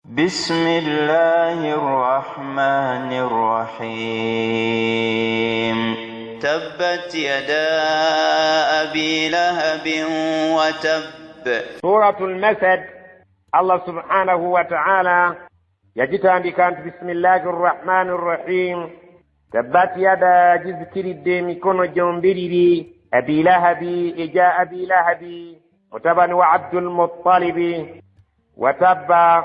بسم الله الرحمن الرحيم تبت يدا أبي لهب وتب. سورة المسد. الله سبحانه وتعالى يجتان بسم الله الرحمن الرحيم. تبت يدا جذكر الدين كون جنبري أبي لهب إجاء أبي لهب وتبا وعبد المطلب وتبا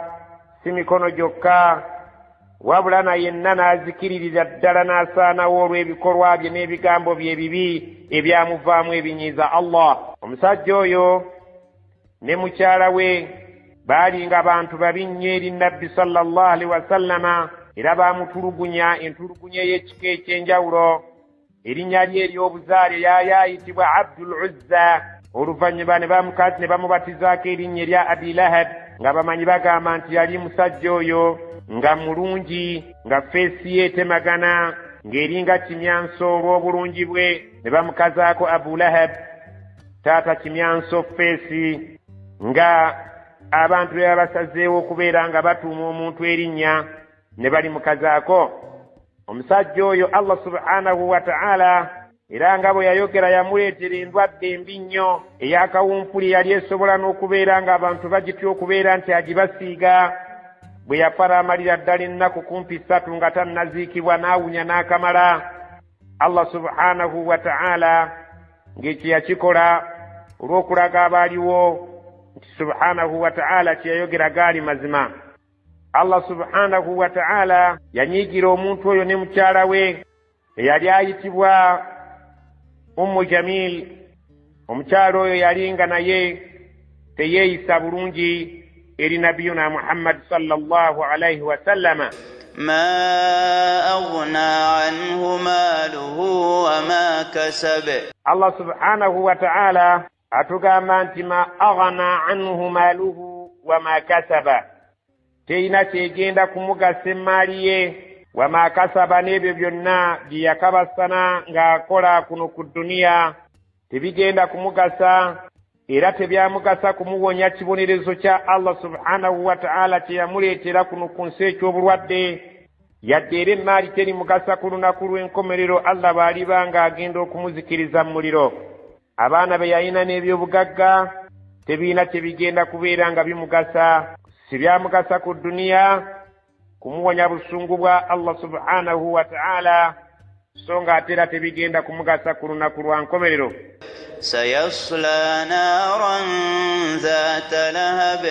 simikono jokka wabulana yennana zikiririza ddala n'asaana olw'ebikolwa bye n'ebigambo bye ebibi ebyamuvaamu ebinyiiza Allah. Omusajja oyo ne mukyala we baalinga bantu babi nnyo eri Nabbi sallallahu alaihi wasallama, era baamutulugunya entulugunya ey'ekika eky'enjawulo. Erinnya lye ery'obuzaale yaayitibwa Abdul Uzza. Oluvannyuma ne bamubatizaako erinnya erya Abi Lahab, nga bamanyi bagamba nti yali musajja oyo nga mulungi, nga feesi ye temagana, ng'eringa kimyanso olw'obulungi bwe. Ne bamukazaako Abu Lahab, taata kimyanso feesi, nga abantu be basazeewo okubeera nga batuuma omuntu erinnya ne balimukazaako. Omusajja oyo Allah subhanahu wa ta'ala era nga bwe yayogera yamuleetera endwadde embi nnyo ey'akawumpuli yali esobola n'okubeera ng'abantu bagitya okubeera nti agibasiiga. Bwe yafara amalira ddala ennaku kumpi 3 nga tannaziikibwa n'awunya n'akamala. Allah subhanahu wa ta'ala ng'ekyo yakikola olw'okulaga abaaliwo nti subhanahu wa ta'ala kye yayogera gaali mazima. Allah subhanahu wa ta'ala yanyiigira omuntu oyo ne mukyala we eyali ayitibwa Ummu Jamil. Omukyala oyo yali nga naye teyeeyisa bulungi eri nabiyuna Muhammad sallallahu alaihi wasallama. ما أغنى عنه ماله وما كسب. Allah subhanahu wa ta'ala atugamba nti ma aghna anhu maaluhu wama kasaba, teina kyegenda kumugasa emaali ye, wama kasaba n'ebyo byonna bye yakabasana ng'akola kuno ku duniya tebigenda kumugasa, era tebyamugasa kumuwonya kibonerezo kya Allah subhanahu wa ta'ala kye yamuleetera kuno ku nsi eky'obulwadde, yadde era emaali terimugasa ku lunaku lw'enkomerero Allah bw'aliba ng'agenda okumuzikiriza mu muliro. Abaana be yalina n'ebyobugagga tebiina kye bigenda kubeera nga bimugasa, si byamugasa ku duniya kumuwonya busungu bwa Allah subhanahu wa ta'ala, so ng'ate era tebigenda kumugasa ku lunaku lwa nkomerero. sayasla naran dhata lahab.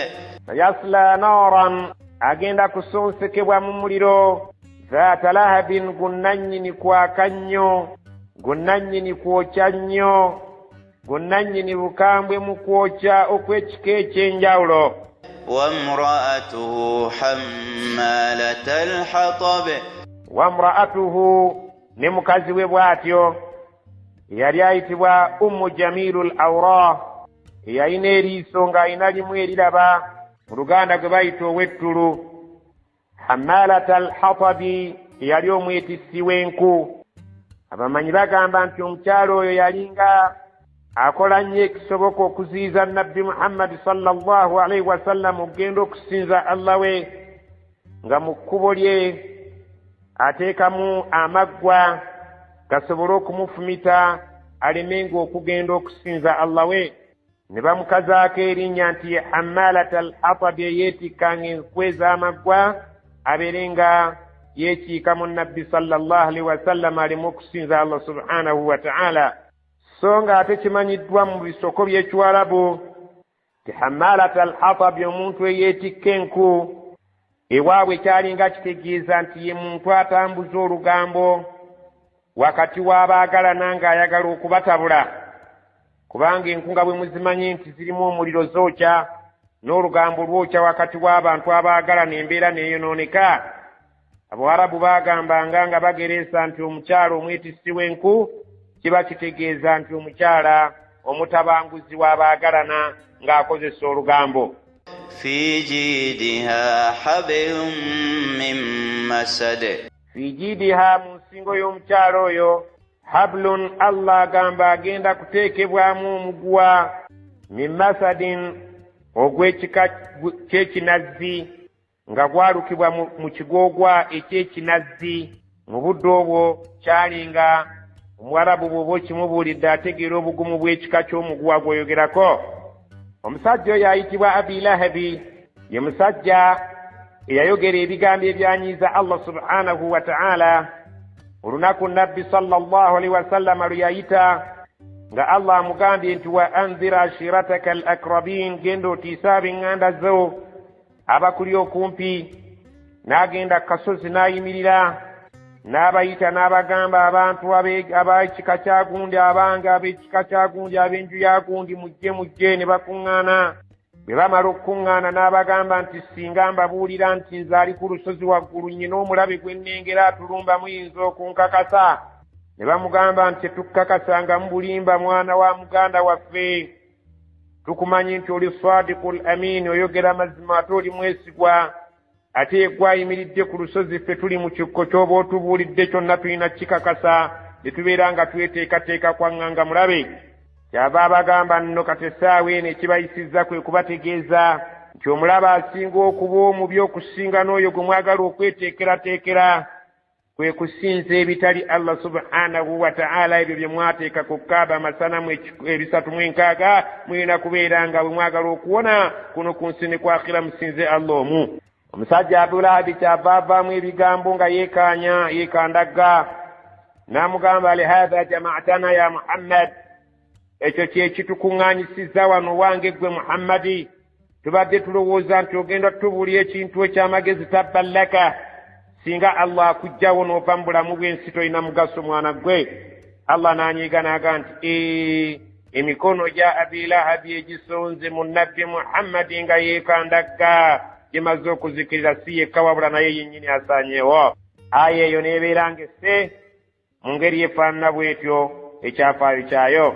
sayasla naran, agenda kusonsekebwa mu muliro. Dhata lahabin, gunnannyini kwaka nnyo, gunnannyini kwokya nnyo, gunnannyini bukambwe mu kwokya okw'ekika eky'enjawulo. وامرأته حمالة الحطب. وامرأته ne mukazi we bw'atyo yali ayitibwa Ummu Jamilul Awra, eyalina eriiso ng'alina limu eriraba, mu Luganda gwe bayita ow'ettulu. Hammalata al-hatabi, eyali omwetissi w'enku. Abamanyi bagamba nti omukyalo oyo yalinga akola nnyo ekisoboka okuziyiza Nabbi Muhammad sallallahu alaihi wasallam okugenda okusinza Allah we, nga mu kkubo lye ateekamu amaggwa gasobole okumufumita alemenga okugenda okusinza Allah we. Ne bamukazaako erinnya nti Hammalata al-Hatab, eyeetikkanga enkwe z'amaggwa abeere nga yeekiikamu Nabbi sallallahu alaihi wasallam aleme okusinza Allah subhanahu wa ta'ala. So nga ate kimanyiddwa mu bisoko by'Ekiwarabu ti Hammalata al-Hatab, omuntu eyeetikka enku, ewaabwe kyalinga kitegeeza nti ye muntu atambuza olugambo wakati w'abaagalana ng'ayagala okubatabula, kubanga enku nga bwe muzimanyi nti zirimu omuliro zookya, n'olugambo lwokya wakati w'abantu abaagalana embeera neeyonooneka. Abawarabu baagambanga nga bagereesa nti omukyala omwetissi w'enku kiba kitegeeza nti omukyala omutabanguzi w'abaagalana ng'akozesa olugambo. في جيدها حبل من مسد. في جيدها, mu nsingo y'omukyala oyo, hablun, Allah agamba agenda kuteekebwamu omuguwa min masadin, ogw'ekika ky'ekinazzi, nga gwalukibwa mu kigoogwa eky'ekinazzi. Mu budde obwo kyalinga Omuwarabu bw'oba okimubuulidde ategeera obugumu bw'ekika ky'omuguwa gw'oyogerako. Omusajja oyo ayitibwa Abi Lahabi, ye musajja eyayogera ebigambo ebyanyiiza Allah subhanahu wa ta'ala olunaku Nabbi sallallahu alaihi wasallam lwe yayita nga Allah amugambye nti wa anzir ashirataka al-akrabin, genda otiisa ab'eŋŋanda zo abakuli okumpi. N'agenda ku kasozi n'ayimirira n'abayita n'abagamba abantu ab'ekika kya gundi, abange ab'ekika kya gundi, ab'enju ya gundi, mujje. Ne bakuŋŋaana. Bwe bamala okukuŋŋaana n'abagamba nti singa mbabuulira nti nze ali ku lusozi waggulu, nnyina omulabe gwe nnengera atulumba, muyinza okunkakasa? Ne bamugamba nti tetukukakasa nga mubulimba, mwana wa muganda waffe. Tukumanyi nti oli sadiqul amin, oyogera mazima ate oli mwesigwa. Ate gwe ayimiridde ku lusozi, ffe tuli mu kikko ky'oba otubuulidde kyonna tulina kikakasa, ne tubeera nga tweteekateeka kwaŋŋanga mulabe. Kyava abagamba nno kati essaawa eno ekibayisizza kwe kubategeeza nti omulaba asinga okuba omubi okusinga n'oyo gwe mwagala okweteekerateekera kwe kusinza ebitali Allah subhanahu wa ta'ala, ebyo bye mwateeka ku Kaaba amasanamu 360 mulina kubeera nga bwe mwagala okuwona kuno ku nsi ne ku akhira musinze Allah omu. Omusajja Abu Lahabi kyava avaamu ebigambo nga yeekandagga, n'amugamba lihadha jama'atana ya Muhammad, ekyo kye kitukuŋŋaanyisizza wano wange gwe Muhammadi. Tubadde tulowooza nti ogenda tutubuulira ekintu eky'amagezi, tabban laka, singa Allah akugjawo n'ova mu bulamu bw'ensi tolina mugaso mwana gwe. Allah n'anyiiga n'aga nti emikono gya Abi Lahabi egisonze mu Nabbi Muhammadi nga yeekandagga gimaze okuzikirira, si yekka wabula naye yennyini asaanyeewo. Aya eyo n'ebeera ng'esse mu ngeri efaanana bw'etyo ekyafaayo kyayo.